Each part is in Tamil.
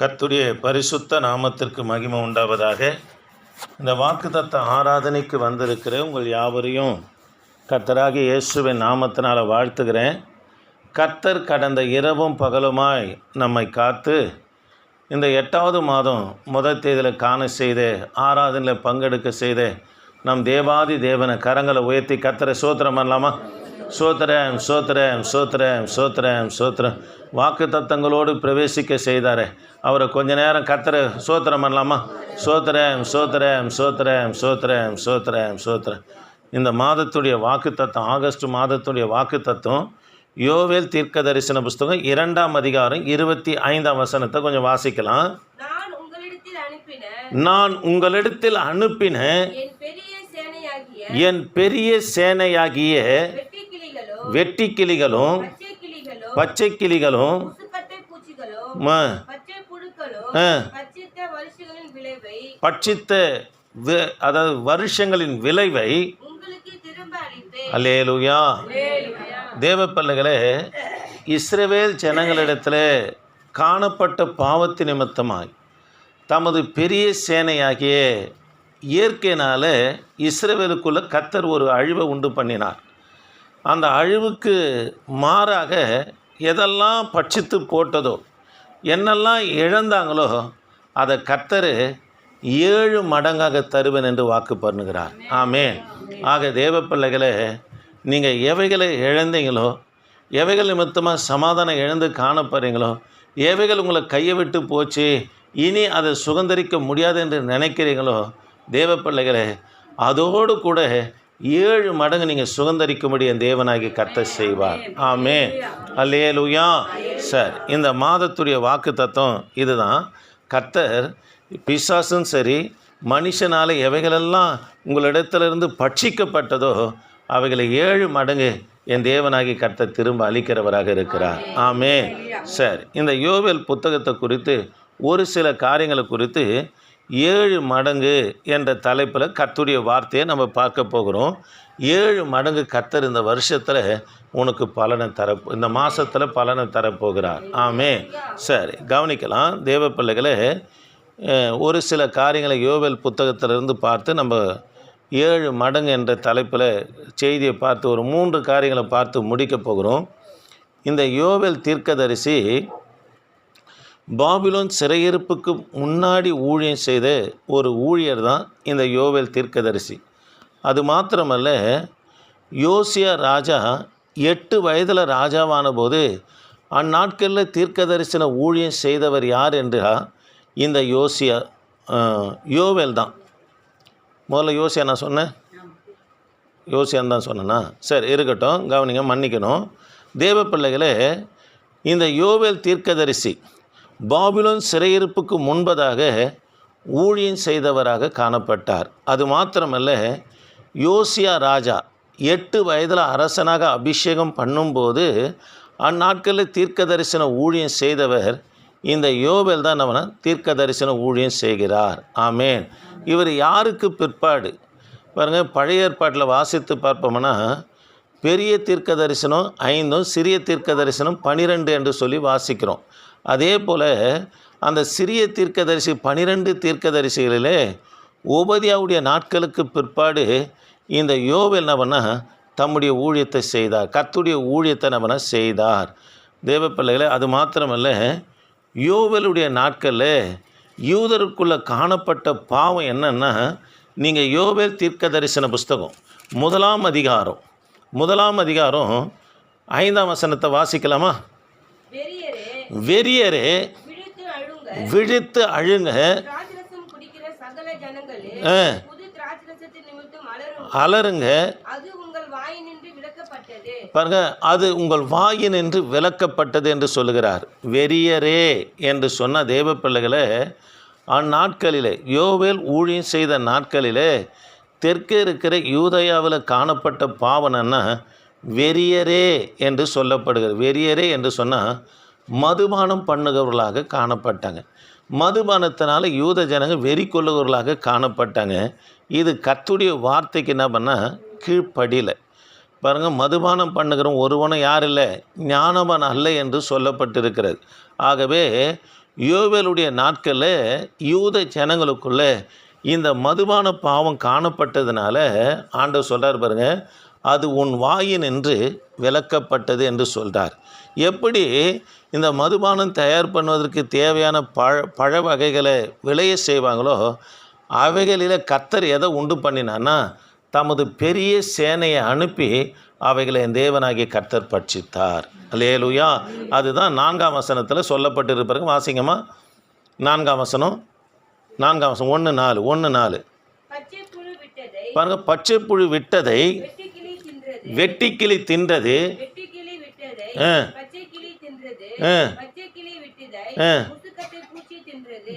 கர்த்தருடைய பரிசுத்த நாமத்திற்கு மகிமை உண்டாவதாக. இந்த வாக்குத்தத்த ஆராதனைக்கு வந்திருக்கிற உங்கள் யாவரையும் கர்த்தராகிய இயேசுவின் நாமத்தினால் வாழ்த்துகிறேன். கர்த்தர் கடந்த இரவும் பகலுமாய் நம்மை காத்து இந்த 8வது மாதம் முதல் தேதியில் காண செய்து ஆராதனையில் பங்கெடுக்க செய்து நம் தேவாதி தேவனை கரங்களை உயர்த்தி கர்த்தரை சோத்திரம் பண்ணலாமா? சோத்திரம் சோத்திரம் சோத்திரம் சோத்திரம் சோத்திரம். வாக்கு தத்தங்களோடு பிரவேசிக்க செய்தார். அவரை கொஞ்ச நேரம் கர்த்தரை சோத்திரம் பண்ணலாமா? சோத்திரம் சோத்திரம் சோத்திரம் சோத்திரம் சோத்திரம் சோத்திரம். இந்த மாதத்துடைய வாக்கு தத்தம், ஆகஸ்ட் மாதத்துடைய வாக்கு தத்துவம் யோவேல் தீர்க்க தரிசன புஸ்தகம் 2ஆம் அதிகாரம் 25ஆம் வசனத்தை கொஞ்சம் வாசிக்கலாம். நான் உங்களிடத்தில் அனுப்பின என் பெரிய சேனையாகிய வெட்டிக்கிளிகளும் பச்சை கிளிகளும் பட்சித்த அதாவது வருஷங்களின் விளைவை அல்லேலூயா. தேவ பிள்ளைகளே, இஸ்ரவேல் ஜனங்களிடத்தில் காணப்பட்ட பாவத்து நிமித்தமாய் தமது பெரிய சேனையாகிய இயற்கையினால் இஸ்ரவேலுக்குள்ளே கர்த்தர் ஒரு அழிவை உண்டு பண்ணினார். அந்த அழிவுக்கு மாறாக எதெல்லாம் பட்சித்து போட்டதோ, என்னெல்லாம் இழந்தாங்களோ அதை கர்த்தர் 7 மடங்காக தருவேன் என்று வாக்கு பண்ணுகிறார். ஆமென். ஆக தேவ பிள்ளைகளே, நீங்கள் எவைகளை இழந்தீங்களோ, எவைகள் நிமித்தமாக சமாதானம் இழந்து காணப்படுறீங்களோ, எவைகள் உங்களை கையை விட்டு போச்சு, இனி அதை சுதந்திரிக்க முடியாது என்று நினைக்கிறீங்களோ, தேவ பிள்ளைகளே, அதோடு கூட 7 மடங்கு நீங்கள் சுதந்திரிக்கும்படி என் தேவனாகி கர்த்தர் செய்வார். ஆமென். அல்லேலூயா. சார், இந்த மாதத்துடைய வாக்கு தத்துவம் இதுதான். கர்த்தர் பிசாசும் சரி, மனுஷனால் எவைகளெல்லாம் உங்களிடத்திலிருந்து பட்சிக்கப்பட்டதோ அவைகளை 7 மடங்கு என் தேவனாகி கர்த்தர் திரும்ப அளிக்கிறவராக இருக்கிறார். ஆமென். சார், இந்த யோவேல் புத்தகத்தை குறித்து ஒரு சில காரியங்களை குறித்து 7 மடங்கு என்ற தலைப்பில் கர்த்தருடைய வார்த்தையை நம்ம பார்க்க போகிறோம். 7 மடங்கு கர்த்தர் இந்த வருஷத்தில் உனக்கு பலனை இந்த மாதத்தில் பலனை தரப்போகிறார். ஆமென். சரி, கவனிக்கலாம் தேவ பிள்ளைகளே. ஒரு சில காரியங்களை யோவேல் புத்தகத்திலிருந்து பார்த்து நம்ம 7 மடங்கு என்ற தலைப்பில் செய்தியை பார்த்து ஒரு 3 காரியங்களை பார்த்து முடிக்க போகிறோம். இந்த யோவேல் தீர்க்கதரிசி பாபிலோன் சிறையிருப்புக்கு முன்னாடி ஊழியம் செய்த ஒரு ஊழியர் தான் இந்த யோவேல் தீர்க்கதரிசி. அது மாத்திரமல்ல, யோசியா ராஜா 8 வயதில் ராஜாவான போது அந்நாட்களில் தீர்க்க தரிசன ஊழியம் செய்தவர் யார் என்றால் இந்த யோவேல் தான். முதல்ல யோசியா நான் சொன்னேன், யோசியான்னு தான் சொன்னேன்னா? சரி, இருக்கட்டும், கவனிங்க, மன்னிக்கணும். தேவ பிள்ளைகளே, இந்த யோவேல் தீர்க்கதரிசி பாபிலோன் சிறையிருப்புக்கு முன்பதாக ஊழியம் செய்தவராக காணப்பட்டார். அது மாத்திரமல்ல, யோசியா ராஜா 8 வயதில் அரசனாக அபிஷேகம் பண்ணும்போது அந்நாட்களில் தீர்க்க தரிசன ஊழியம் செய்தவர் இந்த யோவேல் தான். அவனை தீர்க்க தரிசன ஊழியம் செய்கிறார். ஆமென். இவர் யாருக்கு பிற்பாடு பாருங்கள், பழைய ஏற்பாட்டில் வாசித்து பார்ப்போம்னா பெரிய தீர்க்க தரிசனம் 5, சிறிய தீர்க்க தரிசனம் 12 என்று சொல்லி வாசிக்கிறோம். அதே போல் அந்த சிறிய தீர்க்கதரிசி 12 தீர்க்கதரிசிகளிலே ஓபதியாவுடைய நாட்களுக்கு பிற்பாடு இந்த யோவேல் நவனா தம்முடைய ஊழியத்தை செய்தார். கர்த்தருடைய ஊழியத்தை நவனா செய்தார். தேவ பிள்ளைகளே, அது மாத்திரமல்ல, யோவேலுடைய நாட்களில் யூதருக்குள்ளே காணப்பட்ட பாவம் என்னன்னா, நீங்கள் யோவேல் தீர்க்க தரிசன புஸ்தகம் 1ஆம் அதிகாரம் 5ஆம் வசனத்தை வாசிக்கலாமா? வெறியரே விழித்து அழுங்க, அலருங்க, பாருங்க, அது உங்கள் வாயினின்று விலக்கப்பட்டது என்று சொல்லுகிறார். வெறியரே என்று சொன்ன தேவ பிள்ளைகளை, அந்நாட்களிலே யோவேல் ஊழியம் செய்த நாட்களிலே தெற்கே இருக்கிற யூதயாவில் காணப்பட்ட பாவனன்னா வெறியரே என்று சொல்லப்படுகிறது. வெறியரே என்று சொன்னால் மதுபானம் பண்ணுகிறவர்களாக காணப்பட்டாங்க. மதுபானத்தினால யூத ஜனங்கள் வெறி கொள்ளுகிறவர்களாக காணப்பட்டாங்க. இது கர்த்தருடைய வார்த்தைக்கு என்ன பண்ணால் கீழ்ப்படியில். பாருங்கள், மதுபானம் பண்ணுகிறவன் ஒருவனும் யார் இல்லை, ஞானவன் அல்ல என்று சொல்லப்பட்டிருக்கிறது. ஆகவே யோவேலுடைய நாட்களில் யூத ஜனங்களுக்குள்ள இந்த மதுபான பாவம் காணப்பட்டதுனால ஆண்டவர் சொல்கிறார் பாருங்க, அது உன் வாயினின்று விலக்கப்பட்டது என்று சொல்கிறார். எப்படி இந்த மதுபானம் தயார் பண்ணுவதற்கு தேவையான பழ வகைகளை விளைய செய்வாங்களோ அவைகளில் கர்த்தர் எதை உண்டு பண்ணினான்னா தமது பெரிய சேனையை அனுப்பி அவைகளை தேவனாகிய கர்த்தர் பட்சித்தார். அல்லேலூயா. அதுதான் 4ஆம் வசனத்தில் சொல்லப்பட்டிருப்பாருங்க. வாசிங்கம்மா 4ஆம் வசனம் 1:4 பாருங்க. பச்சை புழு விட்டதை வெட்டிக்கிளி தின்றது.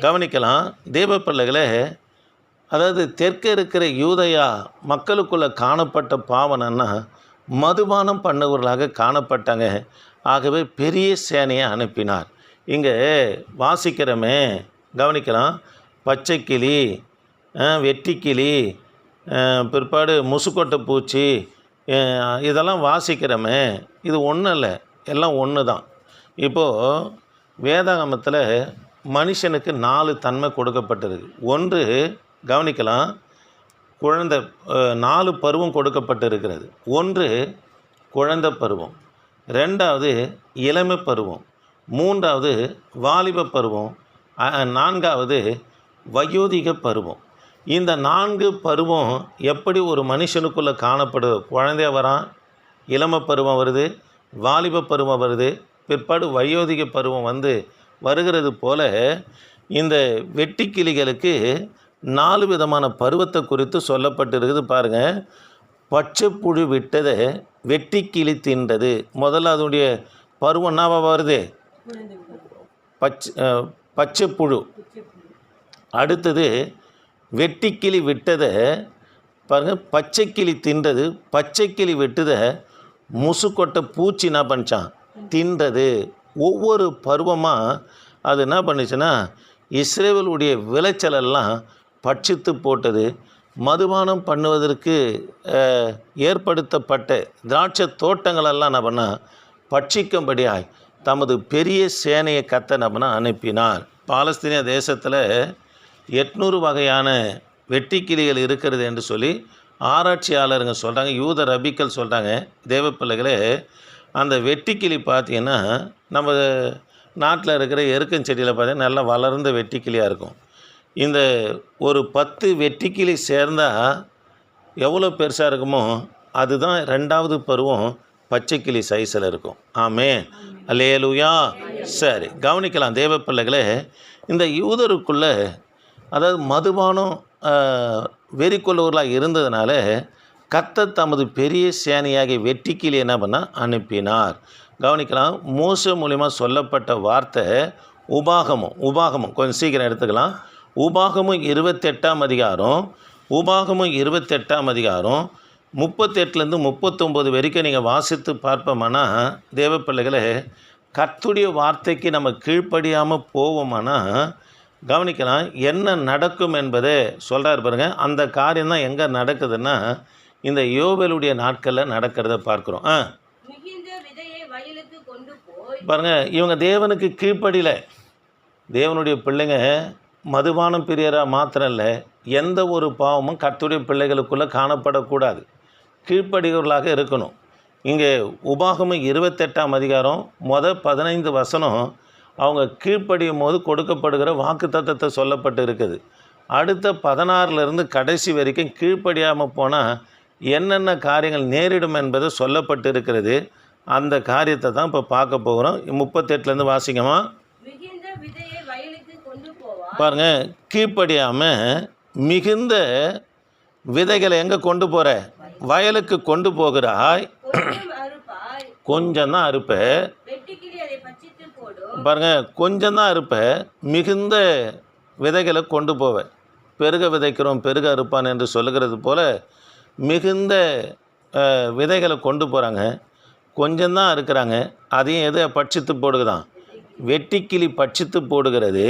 கவனிக்கலாம் தேவ பிள்ளைகளே, அதாவது தெற்க இருக்கிற யூதயா மக்களுக்குள்ளே காணப்பட்ட பாவனன்னா மதுபானம் பண்ணவர்களாக காணப்பட்டாங்க. ஆகவே பெரிய சேனையை அனுப்பினார். இங்கே வாசிக்கிறோமே, கவனிக்கலாம். பச்சைக்கிளி, வெட்டிக்கிளி, பிற்பாடு முசுக்கொட்டை பூச்சி, இதெல்லாம் வாசிக்கிறோமே, இது ஒன்றும் இல்லை, எல்லாம் ஒன்று தான். இப்போது வேதாகமத்தில் மனுஷனுக்கு 4 தன்மை கொடுக்கப்பட்டிருக்கு. ஒன்று, கவனிக்கலாம், குழந்தை 4 பருவம் கொடுக்கப்பட்டிருக்கிறது. ஒன்று குழந்தை பருவம், 2வது இளமை பருவம், 3வது வாலிப பருவம், 4வது வயோதிக பருவம். இந்த 4 பருவம் எப்படி ஒரு மனுஷனுக்குள்ளே காணப்படுது? குழந்தைய வரான், இளமை பருவம் வருது, வாலிப பருவம் வருது, பிற்பாடு வயோதிக பருவம் வருகிறது போல இந்த வெட்டிக்கிளிகளுக்கு 4 விதமான பருவத்தை குறித்து சொல்லப்பட்டிருக்குது. பாருங்கள், பச்சை புழு விட்டதை வெட்டிக்கிளி தின்றது. முதல்ல அதனுடைய பருவம் என்னவா வருது? பச்சை புழு. அடுத்தது வெட்டிக்கிளி விட்டதை பாருங்கள், பச்சைக்கிளி தின்றது. பச்சைக்கிளி விட்டதை முசுக்கொட்டை பூச்சி என்ன பண்ணிச்சான்? தின்றது. ஒவ்வொரு பருவமாக அது என்ன பண்ணிச்சுன்னா இஸ்ரவேலுடைய விளைச்சலெல்லாம் பட்சித்து போட்டது. மதுபானம் பண்ணுவதற்கு ஏற்படுத்தப்பட்ட திராட்சை தோட்டங்களெல்லாம் என்ன பண்ணால் பட்சிக்கும்படியாய் தமது பெரிய சேனையை கர்த்தர் என்ன பண்ணால் அனுப்பினார். பாலஸ்தீனிய தேசத்தில் 800 வகையான வெட்டிக்கிளிகள் இருக்கிறது என்று சொல்லி ஆராய்ச்சியாளருங்க சொல்கிறாங்க. யூத ரபிக்கள் சொல்கிறாங்க. தேவ பிள்ளைகளே, அந்த வெட்டிக்கிளி பார்த்திங்கன்னா நம்ம நாட்டில் இருக்கிற எருக்கஞ்செடியில் பார்த்தீங்கன்னா நல்லா வளர்ந்த வெட்டிக்கிளியாக இருக்கும். இந்த ஒரு 10 வெட்டிக்கிளி சேர்ந்தால் எவ்வளோ பெருசாக இருக்குமோ அதுதான் 2வது பருவம் பச்சைக்கிளி சைஸில் இருக்கும். ஆமென், அல்லேலூயா. சரி, கவனிக்கலாம் தேவ பிள்ளைகளே, இந்த யூதருக்குள்ளே அதாவது மதுபானம் வெறிக்கொள்ளவர்களாக இருந்ததுனால கர்த்தர் தமது பெரிய சேனையாகிய வெட்டிக்கிளி என்ன பண்ணால் அனுப்பினார். கவனிக்கலாம், மோசே மூலிமா சொல்லப்பட்ட வார்த்தை உபாகமும் கொஞ்சம் சீக்கிரம் எடுத்துக்கலாம். உபாகமும் 28ஆம் அதிகாரம் 38லேருந்து 39 வரைக்கும் நீங்கள் வாசித்து பார்ப்போமானா தேவ பிள்ளைகளே, கர்த்தருடைய வார்த்தைக்கு நம்ம கீழ்ப்படியாமல் போவோமானா கவனிக்கலாம் என்ன நடக்கும் என்பதை சொல்கிறார் பாருங்க. அந்த காரியம் தான் எங்கே நடக்குதுன்னா இந்த யோவேலுடைய நாட்களில் நடக்கிறத பார்க்குறோம். பாருங்கள், இவங்க தேவனுக்கு கீழ்ப்படியில். தேவனுடைய பிள்ளைங்க மதுபானம் பிரியராக மாத்திரம் இல்லை, எந்த ஒரு பாவமும் கர்த்தருடைய பிள்ளைகளுக்குள்ளே காணப்படக்கூடாது. கீழ்ப்படிகளாக இருக்கணும். இங்கே உபாகமம் 28ஆம் அதிகாரம் 15 வசனம் அவங்க கீழ்ப்படியும் போது கொடுக்கப்படுகிற வாக்குத்தத்தத்தை சொல்லப்பட்டு இருக்குது. அடுத்த 16லேருந்து கடைசி வரைக்கும் கீழ்ப்படியாமல் போனால் என்னென்ன காரியங்கள் நேரிடும் என்பதை சொல்லப்பட்டு இருக்கிறது. அந்த காரியத்தை தான் இப்போ பார்க்க போகிறோம். 38லேருந்து வாசிங்கம்மா. பாருங்க, கீழ்ப்படியாமல் மிகுந்த விதைகளை எங்கே கொண்டு போகிற? வயலுக்கு கொண்டு போகிறாய், கொஞ்சம் தான் அறுப்ப. பாருங்க, கொஞ்சம் தான் அறுப்ப, மிகுந்த விதைகளை கொண்டு போவேன். பெருக விதைக்கிறோம் பெருக அறுப்பான் என்று சொல்லுகிறது போல் மிகுந்த விதைகளை கொண்டு போகிறாங்க, கொஞ்சம்தான் இருக்கிறாங்க. அதையும் எதை பட்சித்து போடுகிறான்? வெட்டிக்கிளி பட்சித்து போடுகிறது.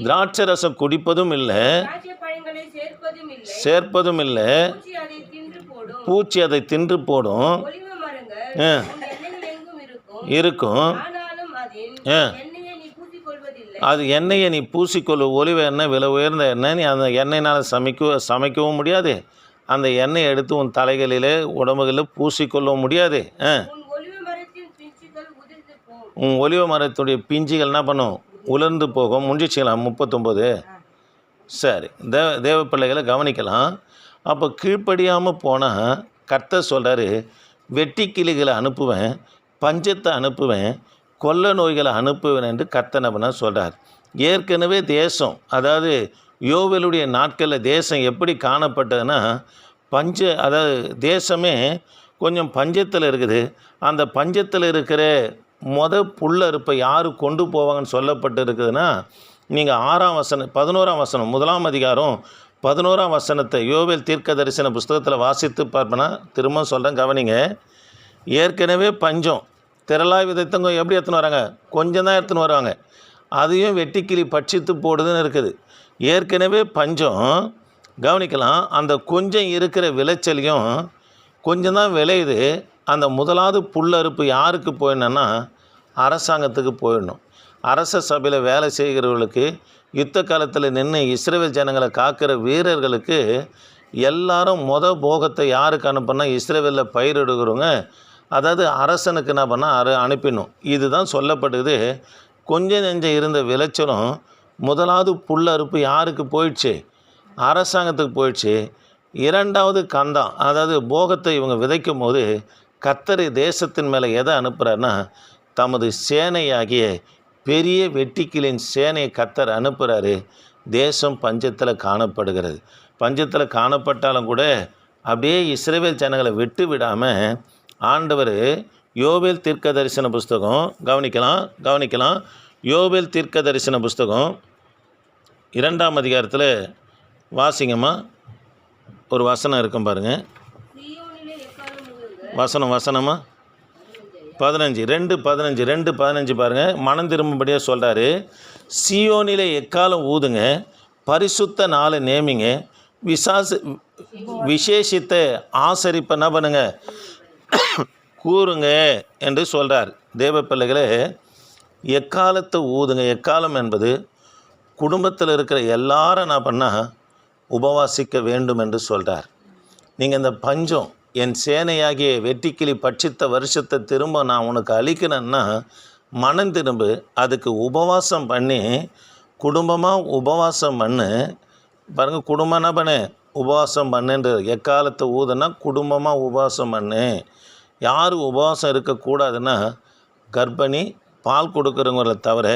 திராட்சை ரசம் குடிப்பதும் இல்லை, சேர்ப்பதும் இல்லை, பூச்சி அதை தின்று போடும். இருக்கும். அது எண்ணெயை நீ பூசிக்கொள்ள, ஒலிவ எண்ணெய் விலை உயர்ந்த எண்ணெய், நீ அந்த எண்ணெயினால் சமைக்கவும் முடியாது, அந்த எண்ணெயை எடுத்து உன் தலைகளிலே உடம்புகளில் பூசிக்கொள்ளவும் முடியாது. உன் ஒலிவ மரத்துடைய பிஞ்சுகள் என்ன பண்ணும்? உலர்ந்து போகும். முடிச்சுக்கலாம் 39. சரி, தேவ பிள்ளைகளை கவனிக்கலாம். அப்போ கீழ்ப்படியாமல் போனால் கர்த்தர் சொல்கிறாரு, வெட்டி கிளிகளை அனுப்புவேன், பஞ்சத்தை அனுப்புவேன், கொள்ள நோய்களை அனுப்புவேன் என்று கர்த்தர் என்ன சொல்கிறார். ஏற்கனவே தேசம், அதாவது யோவேலுடைய நாட்களில் தேசம் எப்படி காணப்பட்டதுன்னா அதாவது தேசமே கொஞ்சம் பஞ்சத்தில் இருக்குது. அந்த பஞ்சத்தில் இருக்கிற புல்லறுப்பை யார் கொண்டு போவாங்கன்னு சொல்லப்பட்டு இருக்குதுன்னா, நீங்கள் 6ஆம் வசனம் 11ஆம் வசனம் 1ஆம் அதிகாரம் 11ஆம் வசனத்தை யோவேல் தீர்க்க தரிசன புஸ்தகத்தில் வாசித்து பார்ப்பேன்னா, திரும்ப சொல்கிறேன் கவனிங்க. ஏற்கனவே பஞ்சம், திரளாய் விதைத்தவங்க எப்படி எடுத்துன்னு வராங்க? கொஞ்சம் தான் எடுத்துன்னு வருவாங்க, அதையும் வெட்டிக்கிளி பட்சித்து போடுதுன்னு இருக்குது. ஏற்கனவே பஞ்சம், கவனிக்கலாம். அந்த கொஞ்சம் இருக்கிற விளைச்சலையும் கொஞ்சம் தான் விளையுது. அந்த முதலாவது புல்லறுப்பு யாருக்கு போயிடணுன்னா அரசாங்கத்துக்கு போயிடணும். அரச சபையில் வேலை செய்கிறவர்களுக்கு, யுத்த காலத்தில் நின்று இஸ்ரவேல் ஜனங்களை காக்கிற வீரர்களுக்கு எல்லாரும் போகத்தை யாருக்கு அனுப்பினா இஸ்ரவேலில் பயிரிடுகிறவங்க, அதாவது அரசனுக்கு என்ன பண்ணால் அனுப்பிடணும். இதுதான் சொல்லப்படுது. கொஞ்சம் நெஞ்சம் இருந்த விளைச்சலும் முதலாவது புல்லறுப்பு யாருக்கு போயிடுச்சு? அரசாங்கத்துக்கு போயிடுச்சு. 2வது கந்தம், அதாவது போகத்தை இவங்க விதைக்கும் போது கர்த்தர் தேசத்தின் மேலே எதை அனுப்புகிறாருன்னா தமது சேனையாகிய பெரிய வெட்டிக்கிளின் சேனையை கர்த்தர் அனுப்புகிறாரு. தேசம் பஞ்சத்தில் காணப்படுகிறது. பஞ்சத்தில் காணப்பட்டாலும் கூட அப்படியே இஸ்ரவேல் ஜனங்களை விட்டு விடாமல் ஆண்டவர் யோவேல் தீர்க்க தரிசன புஸ்தகம் கவனிக்கலாம். யோவேல் தீர்க்க தரிசன புஸ்தகம் 2ஆம் அதிகாரத்தில் வாசிங்கம்மா. ஒரு வசனம் இருக்கும் பாருங்கள். வசனமா 15 2:15 பாருங்கள். மனம் திரும்பும்படியாக சொல்கிறாரு. சீயோனிலே எக்காலம் ஊதுங்க, பரிசுத்த நாளை நேமிங்க, விசேஷித்த ஆசரிப்பை என்ன பண்ணுங்க கூறுங்க என்று சொல்கிறார். தேவ பிள்ளைகளே, எக்காலத்தை ஊதுங்க. எக்காலம் என்பது குடும்பத்தில் இருக்கிற எல்லாரும் என்ன பண்ணால் உபவாசிக்க வேண்டும் என்று சொல்கிறார். நீங்கள் இந்த பஞ்சம், என் சேனையாகிய வெட்டிக்கிளி பட்சித்த வருஷத்தை திரும்ப நான் உனக்கு அளிக்கணுன்னா மனம் திரும்பு. அதுக்கு உபவாசம் பண்ணி குடும்பமாக உபவாசம் பண்ணு. பாருங்கள், குடும்பம் என்ன பண்ணு? உபவாசம் பண்ணுன்ற. எக்காலத்தை ஊதுனா குடும்பமாக உபவாசம் பண்ணு. யார் உபவாசம் இருக்கக்கூடாதுன்னா கர்ப்பிணி, பால் கொடுக்குறவங்களை தவிர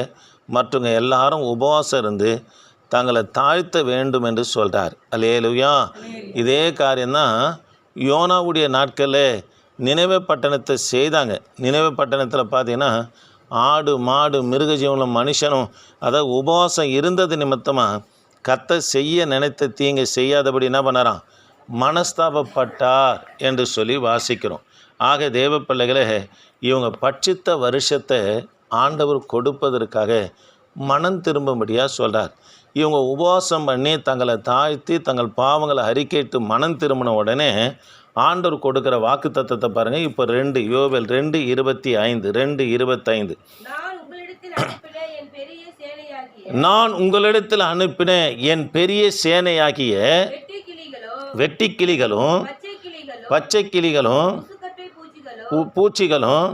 மற்றவங்க எல்லாரும் உபவாசம் இருந்து தங்களை தாழ்த்த வேண்டும் என்று சொல்கிறார். அல்லேலூயா. இதே காரியம்தான் யோனாவுடைய நாட்களில் நினைவே பட்டணத்தை செய்தாங்க. நினைவே பட்டணத்தில் பார்த்தீங்கன்னா ஆடு மாடு மிருக ஜீவனும் மனுஷனும், அதாவது உபவாசம் இருந்தது நிமித்தமாக கர்த்தர் செய்ய நினைத்த தீங்கை செய்யாதபடி என்ன பண்ணாராம்? மனஸ்தாபப்பட்டார் என்று சொல்லி வாசிக்கிறோம். ஆக தேவ பிள்ளைகளே, இவங்க பட்சித்த வருஷத்தை ஆண்டவர் கொடுப்பதற்காக மனம் திரும்பும்படியாக சொல்கிறார். இவங்க உபவாசம் பண்ணி தங்களை தாழ்த்தி தங்கள் பாவங்களை அறிக்கையிட்டு மனம் திரும்பின உடனே ஆண்டவர் கொடுக்குற வாக்கு தத்தத்தை பாருங்கள். இப்போ யோவேல் 2:25 நான் உங்களிடத்தில் அனுப்பின என் பெரிய சேனையாகிய வெட்டிக்கிளிகளும் பச்சை கிளிகளும் பூச்சிகளும்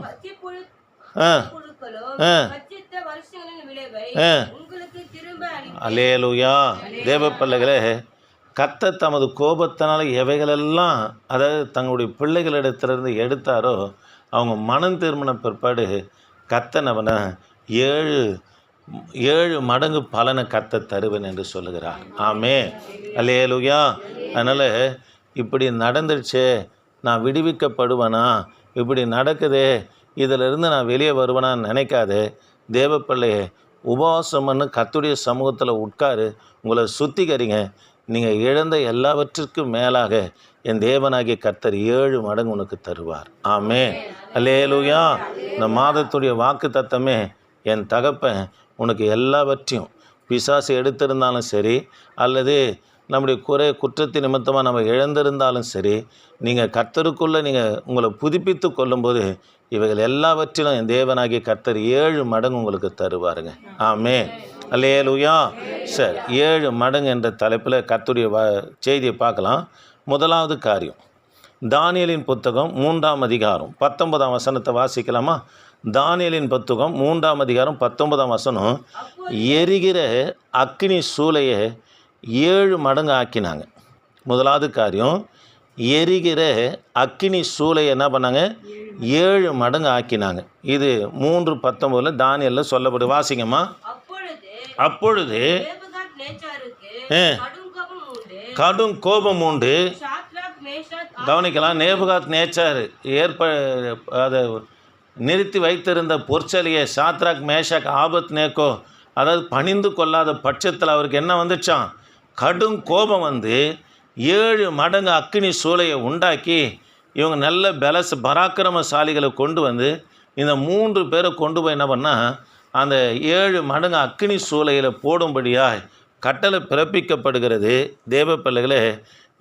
அல்லேலூயா. தேவ பிள்ளைகளே, கர்த்தர் தமது கோபத்தினால் எவைகளெல்லாம், அதாவது தங்களுடைய பிள்ளைகளிடத்திலிருந்து எடுத்தாரோ அவங்க மனம் திரும்பின பிற்பாடு கர்த்தர் அவனை 7 மடங்கு பலனை கர்த்தர் தருவேன் என்று சொல்லுகிறார். ஆமே, அல்லேலூயா. அதனால் இப்படி நடந்துடுச்சே, நான் விடுவிக்கப்படுவேனா, இப்படி நடக்குதே, இதிலிருந்து நான் வெளியே வருவேனான்னு நினைக்காதே. தேவ பிள்ளையே, உபவாசம் பண்ணு, கர்த்தருடைய சமூகத்தில் உட்காரு, உங்களை சுத்திகரிங்க. நீங்கள் இழந்த எல்லாவற்றிற்கும் மேலாக என் தேவனாகிய கர்த்தர் 7 மடங்கு உனக்கு தருவார். ஆமே, அல்லேலூயா. இந்த மாதத்துடைய வாக்கு தத்தமே, என் தகப்பன் உனக்கு எல்லாவற்றையும் பிசாசு எடுத்திருந்தாலும் சரி, அல்லது நம்முடைய குற்றத்தின் நிமித்தமாக நம்ம இழந்திருந்தாலும் சரி, நீங்கள் கர்த்தருக்குள்ளே நீங்கள் உங்களை புதுப்பித்து கொள்ளும்போது இவைகள் எல்லாவற்றிலும் என் தேவனாகிய கர்த்தர் 7 மடங்கு உங்களுக்கு தருவாருங்க. ஆமே, அல்லேலூயா. சரி, 7 மடங்கு என்ற தலைப்பில் கர்த்தருடைய செய்தியை பார்க்கலாம். முதலாவது காரியம், தானியேலின் புத்தகம் 3ஆம் அதிகாரம் 19ஆம் வசனத்தை வாசிக்கலாமா? தானியேலின் புத்தகம் 3ஆம் அதிகாரம் 19ஆம் வசனம், எரிகிற அக்கினி சூளையை 7 மடங்கு ஆக்கினாங்க. முதலாவது காரியம், எரிகிற அக்கினி சூளையை என்ன பண்ணாங்க? 7 மடங்கு ஆக்கினாங்க. இது 3:19 தானியேலில் சொல்லப்படு. வாசிங்கம்மா. அப்பொழுது கடும் கோபம் உண்டு. கவனிக்கலாம், நேபுகாத் நேச்சார் அதை நிறுத்தி வைத்திருந்த பொற்சலியை சாத்ராக் மேஷாக் ஆபத்நேகோ, அதாவது பணிந்து கொள்ளாத பட்சத்தில் அவருக்கு என்ன வந்துச்சான்? கடும் கோபம் வந்து 7 மடங்கு அக்கினி சூளையை உண்டாக்கி இவங்க நல்ல பராக்கிரமசாலிகளை கொண்டு வந்து இந்த 3 பேரை கொண்டு போய் என்ன பண்ணால் அந்த 7 மடங்கு அக்கினி சூளையில் போடும்படியாக கட்டளை பிறப்பிக்கப்படுகிறது. தேவ பிள்ளைகளே,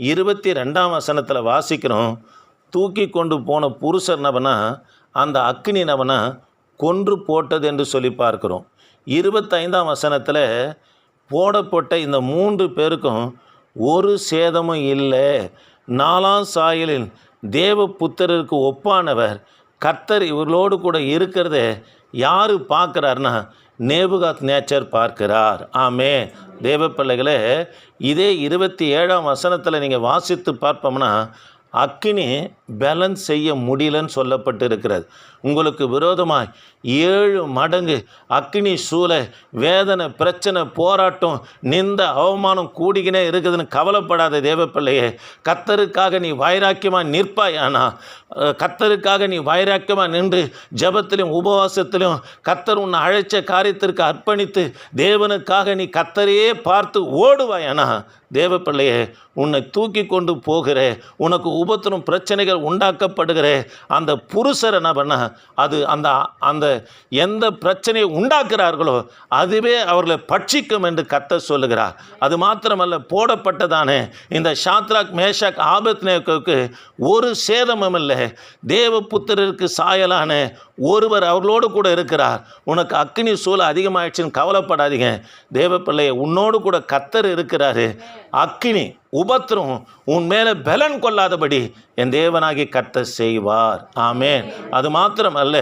22ஆம் வசனத்தில் வாசிக்கிறோம், தூக்கி கொண்டு போன புருஷர் என்ன பண்ணால் அந்த அக்கினி என்ன பண்ணால் கொன்று போட்டது என்று சொல்லி பார்க்கிறோம். 25ஆம் வசனத்தில் போடப்பட்ட இந்த 3 பேருக்கும் ஒரு சேதமும் இல்லை. 4ஆம் சாயலில் தேவ புத்திரருக்கு ஒப்பானவர் கர்த்தர் இவர்களோடு கூட இருக்கிறத யார் பார்க்குறாருன்னா நேபுகாத் நேச்சர் பார்க்கிறார். ஆமே, தேவ பிள்ளைகளே, இதே 27ஆம் வசனத்தில் நீங்கள் வாசித்து பார்ப்போம்னா அக்கினி பேலன்ஸ் செய்ய முடியலன்னு சொல்லப்பட்டு இருக்கிறது. உங்களுக்கு விரோதமாய் 7 மடங்கு அக்கினி சூளை, வேதனை, பிரச்சனை, போராட்டம், நிந்த, அவமானம் கூடிக்கினே இருக்குதுன்னு கவலைப்படாத தேவ பிள்ளையே. கர்த்தருக்காக நீ வைராக்கியமாக நிற்பாயானா, கர்த்தருக்காக நீ வைராக்கியமாக நின்று ஜெபத்திலும் உபவாசத்திலும் கர்த்தர் உன்னை அழைச்ச காரியத்திற்கு அர்ப்பணித்து தேவனுக்காக நீ கர்த்தரையே பார்த்து ஓடுவாயானா, தேவ பிள்ளையே, உன்னை தூக்கி கொண்டு போகிற, உனக்கு உபத்திரம் பிரச்சனைகள் உண்டாக்கப்படுகிற அந்த புருஷர் என்ன பண்ண, அது அந்த அந்த எந்த பிரச்சனையை உண்டாக்குறார்களோ அதுவே அவர்களை பட்சிக்கும் என்று கர்த்தர் சொல்லுகிறார். அது மாத்திரமல்ல, போடப்பட்டதானே இந்த சாத்ராக் மேஷாக் ஆபத்நேகோவுக்கு ஒரு சேதமும் இல்லை. தேவபுத்திரருக்கு சாயலான ஒருவர் அவர்களோடு கூட இருக்கிறார். உனக்கு அக்கினி சூளை அதிகமாகிடுச்சுன்னு கவலைப்படாதீங்க தேவ பிள்ளையை, உன்னோடு கூட கர்த்தர் இருக்கிறாரு. அக்கினி உபத்திரம் உன் மேலே பலன் கொள்ளாதபடி என் தேவனாகி கர்த்தர் செய்வார். ஆமேன். அது மாத்திரமல்ல,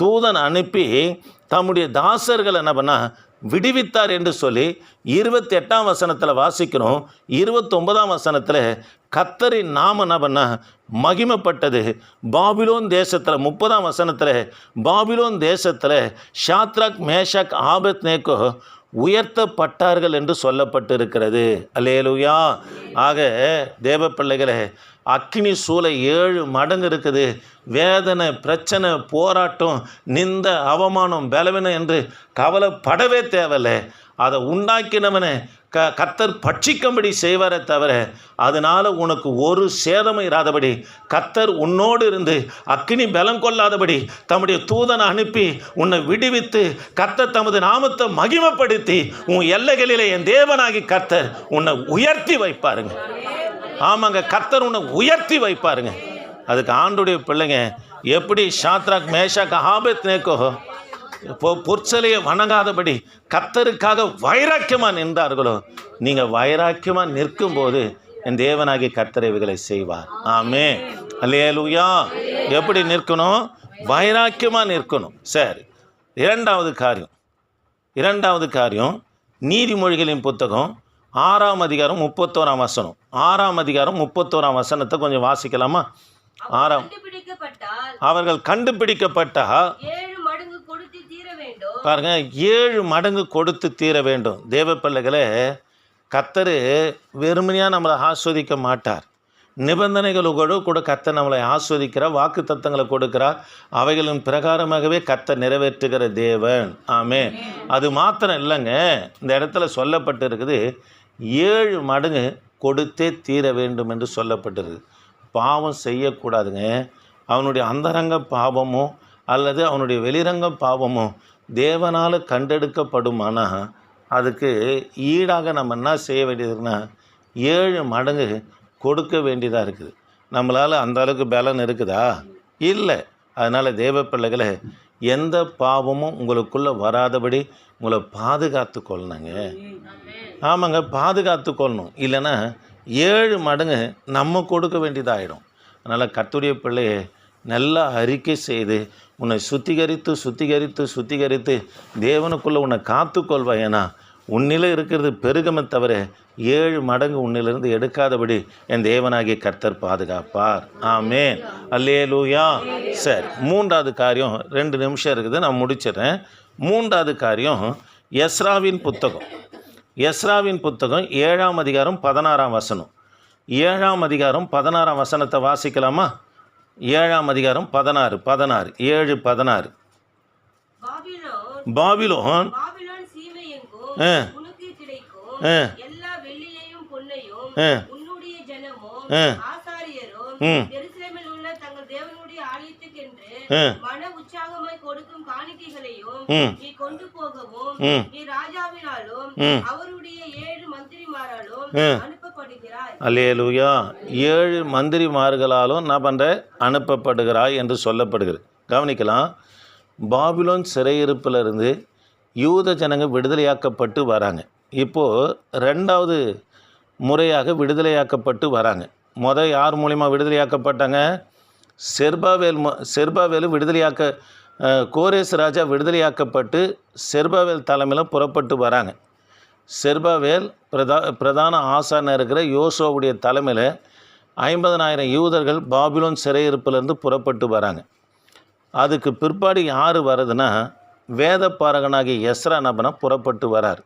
தூதன் அனுப்பி தம்முடைய தாசர்கள் என்ன பண்ண விடுவித்தார் என்று சொல்லி 28ஆம் வசனத்தில் வாசிக்கிறோம். 29ஆம் வசனத்தில் கர்த்தரின் நாமம் என்ன பண்ண மகிமைப்பட்டது. பாபிலோன் தேசத்தில் 30ஆம் வசனத்தில் பாபிலோன் தேசத்தில் சாத்ராக் மேஷாக் ஆபத்நேகோ உயர்த்தப்பட்டார்கள் என்று சொல்லப்பட்டிருக்கிறது. அல்லேலூயா. ஆக தேவ பிள்ளைகளே, அக்கினி சூளை 7 மடங்கு இருக்குது. வேதனை, பிரச்சனை, போராட்டம், நிந்த, அவமானம், பலவீனம் என்று கவலைப்படவே தேவையில்லை. அதை உண்டாக்கினவனை கர்த்தர் பட்சிக்கும்படி செய்வாரே தவிர அதனால் உனக்கு ஒரு சேதமும் இராதபடி கர்த்தர் உன்னோடு இருந்து அக்கினி பலம் கொள்ளாதபடி தம்முடைய தூதனை அனுப்பி உன்னை விடுவித்து கர்த்தர் தமது நாமத்தை மகிமைப்படுத்தி உன் எல்லைகளிலே என் தேவனாகி கர்த்தர் உன்னை உயர்த்தி வைப்பாருங்க. ஆமாங்க, கர்த்தர் உன்னை உயர்த்தி வைப்பாருங்க. அதுக்கு ஆண்டுடைய பிள்ளைங்க எப்படி சாத்ராக் மேஷாக் ஆபத்நேகோ பொற்சலையை வணங்காதபடி கர்த்தருக்காக வைராக்கியமாக நின்றார்களோ, நீங்கள் வைராக்கியமாக நிற்கும்போது என் தேவனாகிய கர்த்தர் இவைகளை செய்வார். ஆமே, அல்லேலூயா. எப்படி நிற்கணும்? வைராக்கியமாக நிற்கணும். சரி, இரண்டாவது காரியம் நீதிமொழிகளின் புத்தகம் 6ஆம் அதிகாரம் 31ஆம் வசனம். 6ஆம் அதிகாரம் 31ஆம் வசனத்தை கொஞ்சம் வாசிக்கலாமா? அவர்கள் கண்டுபிடிக்கப்பட்டால் பாருங்க, 7 மடங்கு கொடுத்து தீர வேண்டும். தேவ பிள்ளைகளே, கர்த்தர் வெறுமனையாக நம்மளை ஆஸ்வதிக்க மாட்டார். நிபந்தனைகளோடு கூட கர்த்தர் நம்மளை ஆஸ்வதிக்கிறார், வாக்கு தத்தங்களை கொடுக்கிறார். அவைகளின் பிரகாரமாகவே கர்த்தர் நிறைவேற்றுகிற தேவன். ஆமே. அது மாத்திரம் இல்லைங்க, இந்த இடத்துல சொல்லப்பட்டு இருக்குது 7 மடங்கு கொடுத்தே தீர வேண்டும் என்று சொல்லப்பட்டிருக்கு. பாவம் செய்யக்கூடாதுங்க. அவனுடைய அந்தரங்க பாவமோ அல்லது அவனுடைய வெளிரங்க பாவமோ தேவனால் கண்டெடுக்கப்படுமானா அதுக்கு ஈடாக நம்ம என்ன செய்ய வேண்டியதுன்னா 7 மடங்கு கொடுக்க வேண்டியதாக இருக்குது. நம்மளால் அந்த அளவுக்கு பலன் இருக்குதா? இல்லை. அதனால் தேவ பிள்ளைகளை எந்த பாவமும் உங்களுக்குள்ளே வராதபடி உங்களை பாதுகாத்து கொள்ளணுங்க. ஆமாங்க, பாதுகாத்து கொள்ளணும். இல்லைன்னா 7 மடங்கு நம்ம கொடுக்க வேண்டியதாகிடும். அதனால் கர்த்தருடைய பிள்ளையை நல்லா அறிக்கை செய்து உன்னை சுத்திகரித்து சுத்திகரித்து சுத்திகரித்து தேவனுக்குள்ளே உன்னை காத்துக்கொள்வாய். ஏன்னா உன்னில இருக்கிறது பெருகமே தவிர 7 மடங்கு உன்னிலிருந்து எடுக்காதபடி என் தேவனாகிய கர்த்தர் பாதுகாப்பார். ஆமென், அல்லேலூயா. சரி, 3வது காரியம் 2 நிமிஷம் இருக்குது, நான் முடிச்சிடுறேன். 3வது காரியம் எஸ்ராவின் புத்தகம். எஸ்ராவின் புத்தகம் 7ஆம் அதிகாரம் 16ஆம் வசனம். 7ஆம் அதிகாரம் 16ஆம் வசனத்தை வாசிக்கலாமா? 7ஆம் அதிகாரம் 16 7:16. பாபிலோன் அல்லேலூயா. 7 மந்திரிமார்களாலும் என்ன பண்ணுற? அனுப்பப்படுகிறாய் என்று சொல்லப்படுகிறது. கவனிக்கலாம். பாபிலோன் சிறையிருப்பிலிருந்து யூத ஜனங்கள் விடுதலையாக்கப்பட்டு வராங்க. இப்போது 2வது முறையாக விடுதலையாக்கப்பட்டு வராங்க. யார் மூலிமா விடுதலையாக்கப்பட்டாங்க? செர்பாவேல் விடுதலையாக்க கோரேஸ் ராஜா விடுதலையாக்கப்பட்டு செர்பாவேல் தலைமையில் புறப்பட்டு வராங்க. செர்பாவேல் பிரதான ஆசான இருக்கிற யோசுவாவுடைய தலைமையில் 50,000 யூதர்கள் பாபிலோன் சிறையிருப்பிலிருந்து புறப்பட்டு வராங்க. அதுக்கு பிற்பாடு யார் வருதுன்னா, வேத பாரகனாகிய எஸ்ரா நபனை புறப்பட்டு வரார்.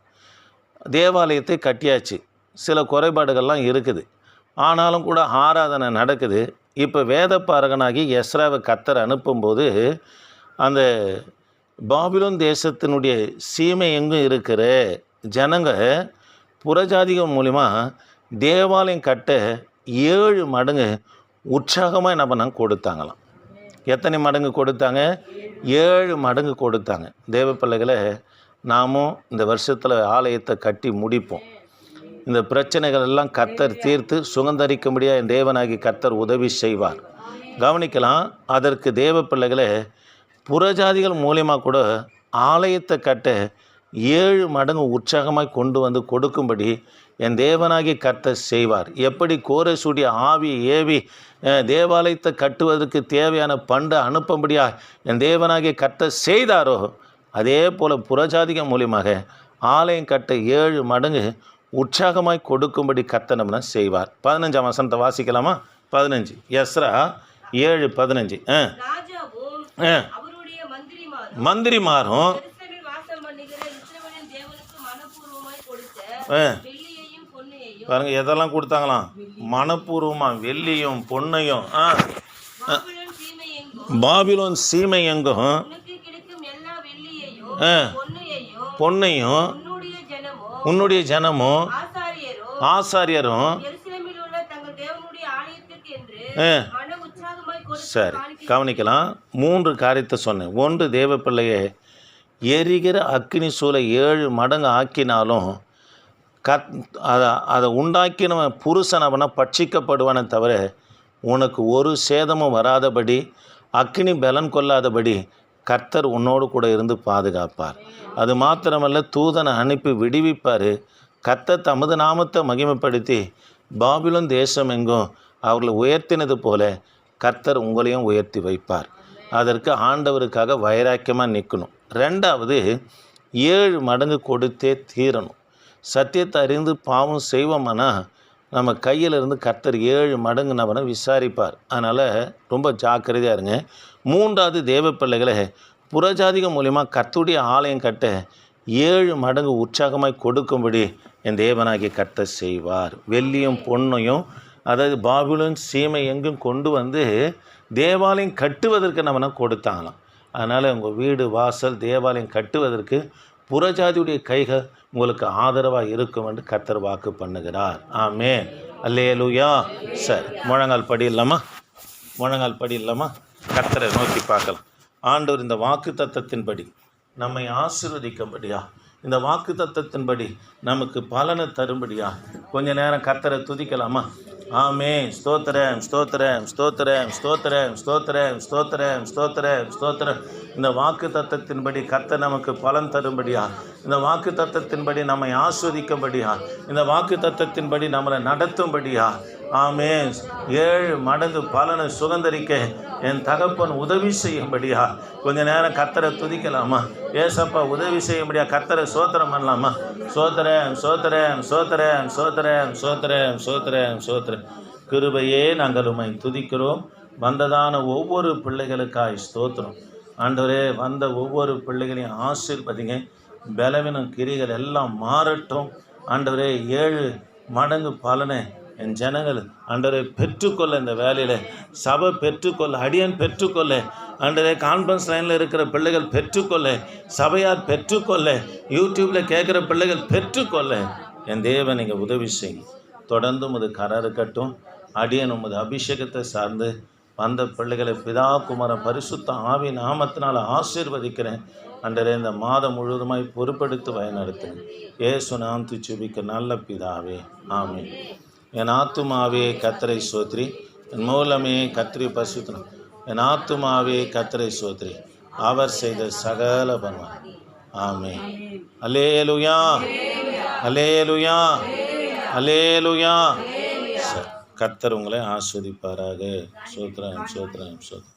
தேவாலயத்தை கட்டியாச்சு, சில குறைபாடுகள்லாம் இருக்குது, ஆனாலும் கூட ஆராதனை நடக்குது. இப்போ வேத பாரகனாகி எஸ்ராவை கர்த்தர் அனுப்பும்போது அந்த பாபிலோன் தேசத்தினுடைய சீமை எங்கும் இருக்கிற ஜனங்க புறஜாதிகள் மூலிமா தேவாலயம் கட்ட 7 மடங்கு உற்சாகமாக என்ன பண்ணாங்க? கொடுத்தாங்களாம். எத்தனை மடங்கு கொடுத்தாங்க? 7 மடங்கு கொடுத்தாங்க. தேவ பிள்ளைகளை நாமும் இந்த வருஷத்தில் ஆலயத்தை கட்டி முடிப்போம். இந்த பிரச்சனைகள் எல்லாம் கர்த்தர் தீர்த்து சுகந்தரிக்கும்படியாக என் தேவனாகி கர்த்தர் உதவி செய்வார். கவனிக்கலாம். அதற்கு தேவ பிள்ளைகளை புறஜாதிகள் மூலியமாக கூட ஆலயத்தை கட்ட 7 மடங்கு உற்சாகமாய் கொண்டு வந்து கொடுக்கும்படி என் தேவனாகி கர்த்தர் செய்வார். எப்படி கோரேசுடைய ஆவி ஏவி தேவாலயத்தை கட்டுவதற்கு தேவையான பண்டை அனுப்பும்படியா என் தேவனாகிய கர்த்தர் செய்தாரோ, அதே போல் புறஜாதிகள் மூலியமாக ஆலயம் கட்ட 7 மடங்கு உற்சாகமாய் கொடுக்கும்படி கர்த்தர் நம்ம செய்வார். 15ஆம் வசனத்தை வாசிக்கலாமா? 15 எஸ்ரா 7:15. மந்திரிமாரும் பாருங்க எதெல்லாம் கொடுத்தாங்களாம்? மனப்பூர்வமாக வெள்ளியும் பொன்னையும். பாபிலோன் சீமை எங்கும் பொன்னையும் உன்னுடைய ஜனமும் ஆசாரியரும். சரி, கவனிக்கலாம். 3 காரியத்தை சொன்னேன். 1, தேவ பிள்ளையை எரிகிற அக்கினி சூளை 7 மடங்கு ஆக்கினாலும் அதை உண்டாக்கினவன் புருஷன் அவனை பட்சிக்கப்படுவானே தவிர உனக்கு ஒரு சேதமும் வராதபடி, அக்கினி பலன் கொள்ளாதபடி கர்த்தர் உன்னோடு கூட இருந்து பாதுகாப்பார். அது மாத்திரமல்ல, தூதனை அனுப்பி விடுவிப்பார். கர்த்தர் தமது நாமத்தை மகிமைப்படுத்தி பாபிலோன் தேசம் எங்கும் அவர்களை உயர்த்தினது போல கர்த்தர் உங்களையும் உயர்த்தி வைப்பார். அதற்கு ஆண்டவருக்காக வைராக்கியமாக நிற்கணும். 2வது 7 மடங்கு கொடுத்தே தீரணும். சத்தியத்தை அறிந்து பாவம் செய்வோம்னா நம்ம கையிலிருந்து கர்த்தர் 7 மடங்கு நம்மனை விசாரிப்பார். அதனால் ரொம்ப ஜாக்கிரதையாக இருங்க. 3வது தேவ பிள்ளைகளை புறஜாதிகள் மூலிமா கர்த்தருடைய ஆலயம் கட்ட 7 மடங்கு உற்சாகமாய் கொடுக்கும்படி என் தேவனாகிய கர்த்தர் செய்வார். வெள்ளியும் பொன்னையும், அதாவது பாபிலோன் சீமை எங்கும் கொண்டு வந்து தேவாலயம் கட்டுவதற்கு நம்மனா கொடுத்தாங்களாம். அதனால் உங்கள் வீடு வாசல் தேவாலயம் கட்டுவதற்கு புறஜாதியுடைய கைகள் உங்களுக்கு ஆதரவாக இருக்கும் என்று கர்த்தர் வாக்கு பண்ணுகிறார். ஆமென், அல்லேலூயா. சரி, முழங்கால் படியில்லாமா கர்த்தரை நோக்கி பார்க்கலாம். ஆண்டவர் இந்த வாக்கு தத்தத்தின்படி நம்மை ஆசீர்வதிக்கும்படியா இந்த வாக்கு தத்தத்தின்படி நமக்கு பலனை தரும்படியா கொஞ்ச நேரம் கர்த்தரை துதிக்கலாமா? ஆமென். ஸ்தோத்திரம் ஸ்தோத்திரம் ஸ்தோத்திரம் ஸ்தோத்திரம் ஸ்தோத்திரம் ஸ்தோத்திரம் ஸ்தோத்திரம் ஸ்தோத்திரம். இந்த வாக்கு தத்தத்தின்படி கர்த்தர் நமக்கு பலன் தரும்படியா, இந்த வாக்கு தத்தத்தின்படி நம்மை ஆஸ்வதிக்கும்படியா, இந்த வாக்கு தத்தத்தின்படி நம்மளை நடத்தும்படியா, ஆமென், 7 மடங்கு பலனை சுதந்தரிக்க என் தகப்பன் உதவி செய்யும்படியா கொஞ்ச நேரம் கர்த்தரை துதிக்கலாமா? ஏசப்பா உதவி செய்யும்படியா கர்த்தரை சோத்திரம் பண்ணலாமா? சோத்திரம் சோத்திரம் சோத்திரம் சோத்திரம் சோத்திரம் சோத்திரம் சோத்திரம். கிருபையே நாங்கள் உம்மை துதிக்கிறோம். வந்ததான ஒவ்வொரு பிள்ளைகளுக்காய் ஸ்தோத்திரம். ஆண்டவரே, வந்த ஒவ்வொரு பிள்ளைகளையும் ஆசீர்வதிங்க. பலவீனம் கிரிகள் எல்லாம் மாறட்டும். ஆண்டவரே, 7 மடங்கு பலனை என் ஜனங்கள் ஆண்டவரை பெற்றுக்கொள்ள, இந்த வேலையில் சபை பெற்றுக்கொள்ள, அடியன் பெற்றுக்கொள்ள, ஆண்டவரே கான்ஃபரன்ஸ் லைனில் இருக்கிற பிள்ளைகள் பெற்றுக்கொள்ள, சபையார் பெற்றுக்கொள்ள, யூடியூப்பில் கேட்குற பிள்ளைகள் பெற்றுக்கொள்ள என் தேவன் நீங்கள் உதவி செய்யுங்க. தொடர்ந்து உமது கரம் இருக்கட்டும். அடியன் உமது அபிஷேகத்தை சார்ந்து வந்த பிள்ளைகளை பிதா குமாரன் பரிசுத்த ஆவி நாமத்தினால் ஆசீர்வதிக்கிறேன். ஆண்டவரே, இந்த மாதம் முழுவதுமாய் பொறுப்பெடுத்து வழிநடத்துங்க. இயேசு நாமத்தை ஜெபிக்க நல்ல பிதாவே, ஆமென். என் ஆத்துமாவே கர்த்தரை ஸ்தோத்திரி, என் மூலமே கர்த்தரை பரிசுத்தம். என் ஆத்துமாவே கர்த்தரை ஸ்தோத்திரி, அவர் செய்த சகல பலன். ஆமென். அல்லேலூயா அல்லேலூயா அல்லேலூயா. கர்த்தர் உங்களை ஆஸ்வதிப்பாராக. ஸ்தோத்திரம் ஸ்தோத்திரம் ஸ்தோத்திரம்.